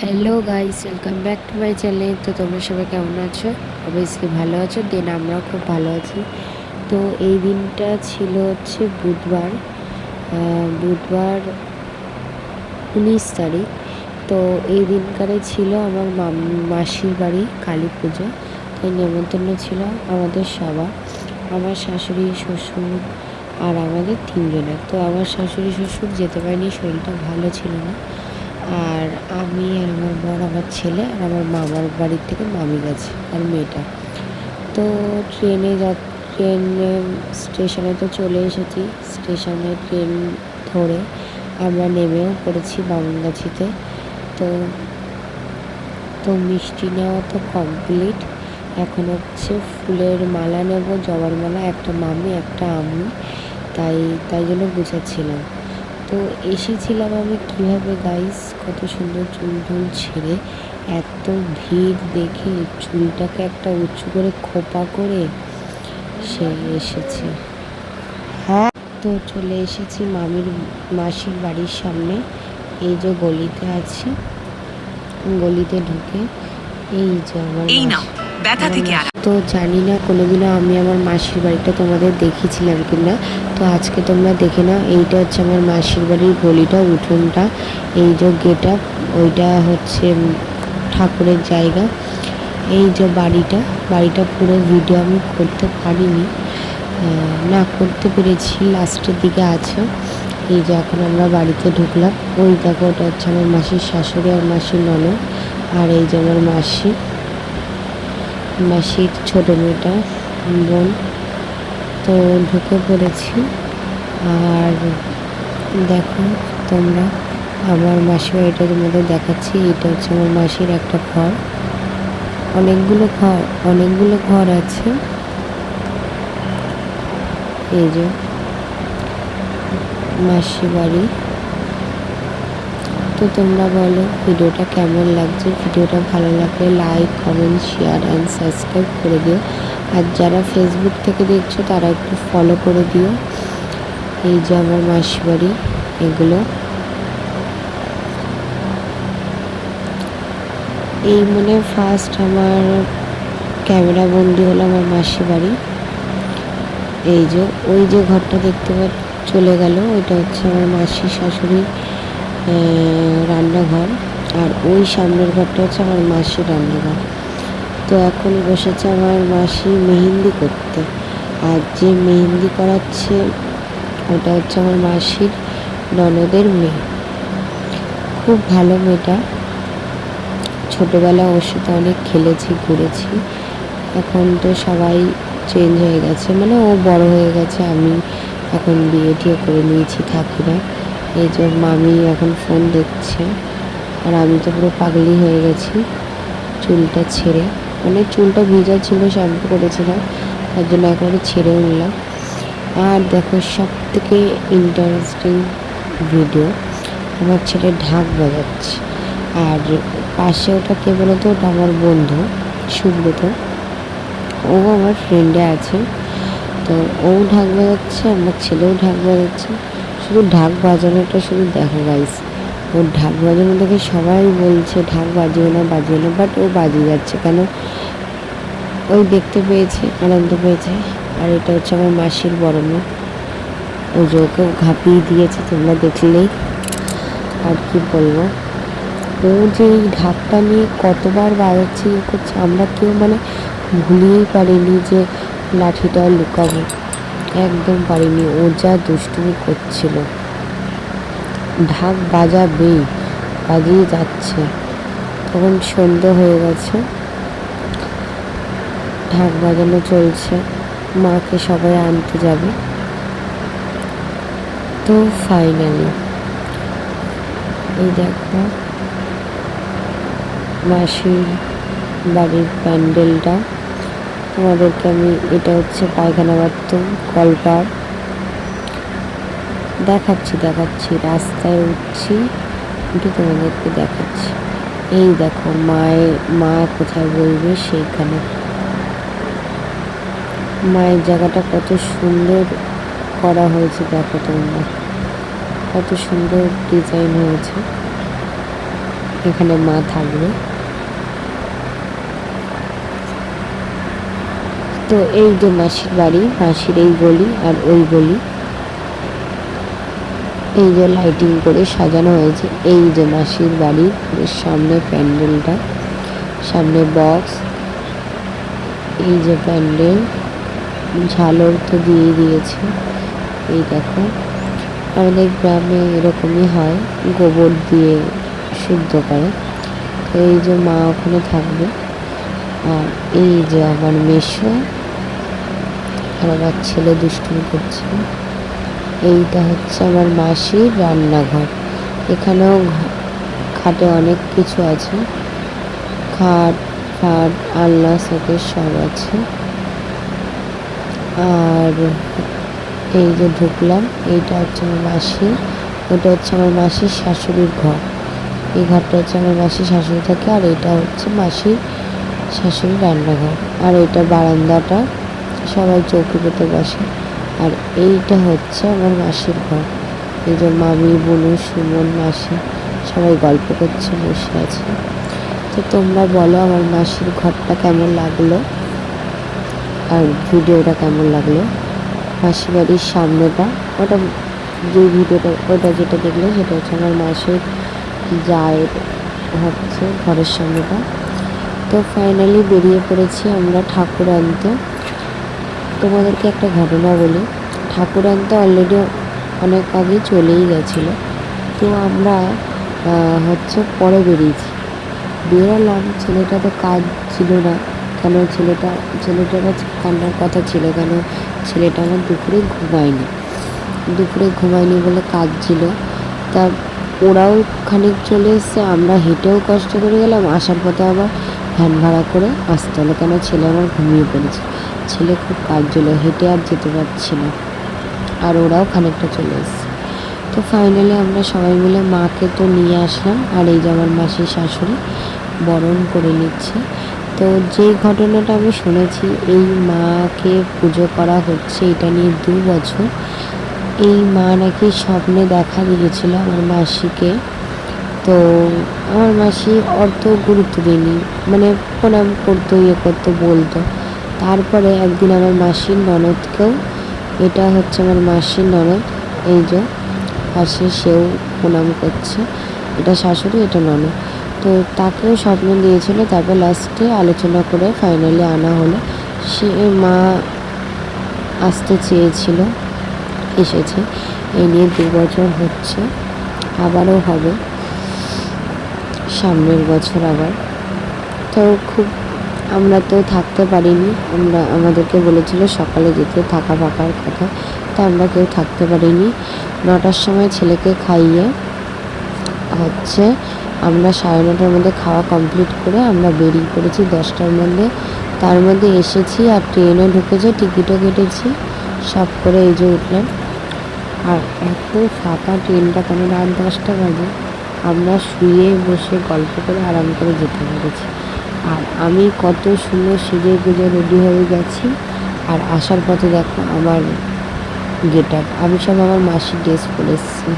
Hello guys, welcome back to my channel. তো তোমরা সবাই কেমন আছো? অবভিয়াসলি ভালো আছো। দেন আমরাও খুব ভালো আছি। তো এই দিনটা ছিল হচ্ছে বুধবার, বুধবার 19 তারিখ। তো এই দিনকারে ছিল আমার মাসির বাড়ি কালী পুজো। তাই নেমন্তন্ন ছিল আমাদের সবার, আমার শাশুড়ি, শ্বশুর আর আমাদের তিনজনের। তো আমার শাশুড়ি শ্বশুর যেতে পারেনি, শরীরটা ভালো ছিল না। আর আমি আর আমার বর, আমার ছেলে আর আমার মামার বাড়ির থেকে মামি গেছে আর মেয়েটা। তো ট্রেনে স্টেশনে তো চলে এসেছি। স্টেশনে ট্রেন ধরে আমরা নেমেও পড়েছি বামুনগাছিতে। তো তো মিষ্টি নেওয়া তো কমপ্লিট। এখন হচ্ছে ফুলের মালা নেব, জবার মালা, একটা মামি একটা আমি। তাই জন্য গুছাচ্ছিলাম। তো এসেছিলাম আমি কীভাবে গাইস, কত সুন্দর চুল টুল ছেড়ে, এত ভিড় দেখে চুলটাকে একটা উঁচু করে খোপা করে সে এসেছি। হ্যাঁ, তো চলে এসেছি মাসির বাড়ির সামনে। এই যে গলিতে আছি, গলিতে ঢুকে এই যে আমার তো জানি না কোনোদিনও আমি আমার মাসির বাড়িটা তোমাদের দেখিয়েছিলাম কিনা। তো আজকে তোমরা দেখে নাও। এইটা হচ্ছে আমার মাসির বাড়ির গলিটা, উঠোনটা, এই যে গেট আপ, ওইটা হচ্ছে ঠাকুরের জায়গা। এই যে বাড়িটা পুরো ভিডিও আমি করতে পারিনি, না করতে পেরেছি, লাস্টের দিকে আছে। এই যে এখন আমরা বাড়িতে ঢুকলাম। ওই দেখো, ওটা হচ্ছে আমার মাসির শাশুড়ি আর মাসির ননদ। আর এই যে আমার মাসির ছোটো মেয়েটা, বোন। তো ঢুকে পড়েছি। আর দেখো তোমরা, আমার মাসির বাড়িটা তোমাদের দেখাচ্ছি। এটা হচ্ছে আমার মাসির একটা ঘর, অনেকগুলো ঘর আছে। এই যে মাসি বাড়ি। তো তোমরা বলো ভিডিওটা কেমন লাগছে। ভিডিওটা ভালো লাগলে like, comment, share and subscribe করে দিও। আর যারা ফেসবুক থেকে দেখছো তারা একটু ফলো করে দিও। এই যে আমার মাসি বাড়ি, এগুলো এই মানে ফার্স্ট আমার ক্যামেরা বন্দি হলো আমার মাসি বাড়ি। এই যে ওই যে ঘরটা দেখতে চলে গেল, ওইটা হচ্ছে আমার মাসি শাশুড়ি রান্নাঘর। আর ওই সামনের ঘরটা হচ্ছে আমার মাসির রান্নাঘর। তো এখন বসেছে আমার মাসি মেহেন্দি করতে। আর যে মেহেন্দি করাচ্ছে ওটা হচ্ছে আমার মাসির ননদের মেয়ে। খুব ভালো মেয়েটা, ছোটোবেলা ওর সাথে অনেক খেলেছি, ঘুরেছি। এখন তো সবাই চেঞ্জ হয়ে গেছে, মানে ও বড় হয়ে গেছে, আমি এখন বিয়ে টিয়ে করে নিয়েছি, থাকি না। এই যে মামি এখন ফোন দেখছে। আর আমি তো পুরো পাগলি হয়ে গেছি চুলটা ছেড়ে, মানে চুলটা ভিজা ছিল, শ্যাম্পু করেছিলাম, তার জন্য একেবারে ছেড়েও নিলাম। আর দেখো সব থেকে ইন্টারেস্টিং ভিডিও, আমার ছেলে ঢাক বাজাচ্ছে। আর পাশে ওটা কে বলতো, ওটা আমার বন্ধু সুব্রত, ও আমার ফ্রেন্ডে আছে। তো ও ঢাক বাজাচ্ছে, আমার ছেলেও ঢাক বাজাচ্ছে। শুধু ঢাক বাজানোটা শুধু দেখো গাইস, ওর ঢাক বাজানো দেখে সবাই বলছে ঢাক বাজিও না, বাট ও বাজিয়ে যাচ্ছে কেন, ওই দেখতে পেয়েছে, আনন্দ পেয়েছে। আর এটা হচ্ছে আমার মাসির বড় মেয়ে, ও যে ওকেও ঘাপিয়ে দিয়েছে, তোমরা দেখলেই। আর কি বলবো, ও যে এই ঢাকটা নিয়ে কতবার বাজাচ্ছে, ইয়ে করছে, আমরা কেউ মানে ভুলিয়েই পারিনি যে লাঠিটা লুকাবো, একদম পারিনি। ও যা দুষ্টুমি করছিল, ঢাক বাজিয়ে যাচ্ছে। তখন সন্ধ্যে হয়ে গেছে, ঢাক বাজানো চলছে, মাকে সবাই আনতে যাবে। তো ফাইনালি এই দেখো মাসির বাড়ির প্যান্ডেলটা তোমাদেরকে আমি, এটা হচ্ছে পায়খানা বাথরুম, কলপার দেখাচ্ছি, রাস্তায় উঠছি, উঠে তোমাদেরকে দেখাচ্ছি। এই দেখো মা কোথায় বলবে সেইখানে, মায়ের জায়গাটা কত সুন্দর করা হয়েছে, দেখো তোমরা কত সুন্দর ডিজাইন হয়েছে। এখানে মা থাকবে। তো এই যে মাসির বাড়ি, মাসির এই গলি আর ওই গলি, এই যে লাইটিং করে সাজানো হয়েছে। এই যে মাসির বাড়ির সামনে প্যান্ডেলটা, সামনে বক্স, এই যে প্যান্ডেল, ঝালর তো দিয়ে দিয়েছে। এই দেখো আমাদের গ্রামে এরকমই হয়, গোবর দিয়ে শুদ্ধ করে। তো এই যে মা ওখানে থাকবে। আর এই যে আমার মেসো আর আমার ছেলে দুষ্টুমি করছে। এইটা হচ্ছে আমার মাসির রান্নাঘর। এখানেও খাটে অনেক কিছু আছে, খাট ফাট আলনা শোকেস সব আছে। আর এই যে ঢুকলাম, এইটা হচ্ছে আমার মাসি, ওটা হচ্ছে আমার মাসির শাশুড়ির ঘর। এই ঘরটা হচ্ছে আমার মাসির শাশুড়ি থাকে, আর এটা হচ্ছে মাসির শাশুড়ির রান্নাঘর। আর এটা বারান্দাটা, সবাই চৌকি পেতে বসে। আর এইটা হচ্ছে আমার মাসির ঘর। এই যে মামি, বুনু, সুমন, মাসি সবাই গল্প করছে, বসে আছে। তো তোমরা বলো আমার মাসির ঘরটা কেমন লাগলো আর ভিডিওটা কেমন লাগলো। মাসি বাড়ির সামনেটা, ওটা যে ভিডিওটা, ওটা যেটা দেখলে সেটা হচ্ছে আমার মাসির জায়ের হচ্ছে ঘরের সামনেটা। তো ফাইনালি বেরিয়ে পড়েছি আমরা ঠাকুর আনতে। তোমাদেরকে একটা ঘটনা বলি, ঠাকুর আনতে অলরেডি অনেক আগে চলেই গেছিলো। তো আমরা হচ্ছে পরে বেরোলাম। ছেলেটা তো কাজ ছিল না, কেন ছেলেটার কান্নার কথা ছিল, কেন ছেলেটা আমার দুপুরে ঘুমায়নি বলে কাজ ছিল। তা ওরাও খানিক চলে এসছে, আমরা হেঁটেও কষ্ট করে গেলাম, আসার পথে আবার ভ্যান ভাড়া করে আসতে হলো, কেন ছেলে আমার ঘুমিয়ে পড়েছে। ছেলে খুব কাজ ছিল, হেঁটে আর যেতে পারছি না, আর ওরাও খানিকটা চলে এসছে। তো ফাইনালি আমরা সবাই মিলে মাকে তো নিয়ে আসলাম। আর এই যে আমার মাসির শাশুড়ি বরণ করে নিচ্ছে। তো যেই ঘটনাটা আমি শুনেছি, এই মাকে পুজো করা হচ্ছে এটা নিয়ে 2 বছর। এই মা নাকি স্বপ্নে দেখা দিয়েছিল আমার মাসিকে। তো আমার মাসি অত গুরুত্ব দেয়নি, মানে প্রণাম করতো, করতো, বলতো। তারপরে একদিন আমার মাসির ননদকেও, এটা হচ্ছে আমার মাসির ননদ, এই যে পাশে, সেও প্রণাম করছে। এটা শাশুড়ি, এটা ননদ। তো তাকেও স্বপ্ন দিয়েছিল। তারপর লাস্টে আলোচনা করে ফাইনালি আনা হলো। সে মা আসতে চেয়েছিল, এসেছে। এই নিয়ে 2 বছর হচ্ছে, আবারও হবে সামনের বছর আবার। তো আমরা তো থাকতে পারিনি, আমাদেরকে বলেছিল সকালে যেতে, থাকা ফাঁকার কথা। তো আমরা কেউ থাকতে পারিনি। 9টার সময় ছেলেকে খাইয়ে হচ্ছে আমরা 9:30টার মধ্যে খাওয়া কমপ্লিট করে আমরা বেরিয়ে পড়েছি 10টার মধ্যে। তার মধ্যে এসেছি, আর ট্রেনও ঢুকেছে, টিকিটও কেটেছি, সব করে এই যে উঠলাম। আর এত ফাঁকা ট্রেনটা, কেন রাত 10টা বাজে, আমরা শুয়ে বসে গল্প করে আরাম করে যেতে পেরেছি। আর আমি কত সুন্দর সেজে গুজে রেডি হয়ে গেছি। আর আসার পথে দেখো আমার গেট আপ, আমি সব আমার মাসির ড্রেস পরে এসেছি।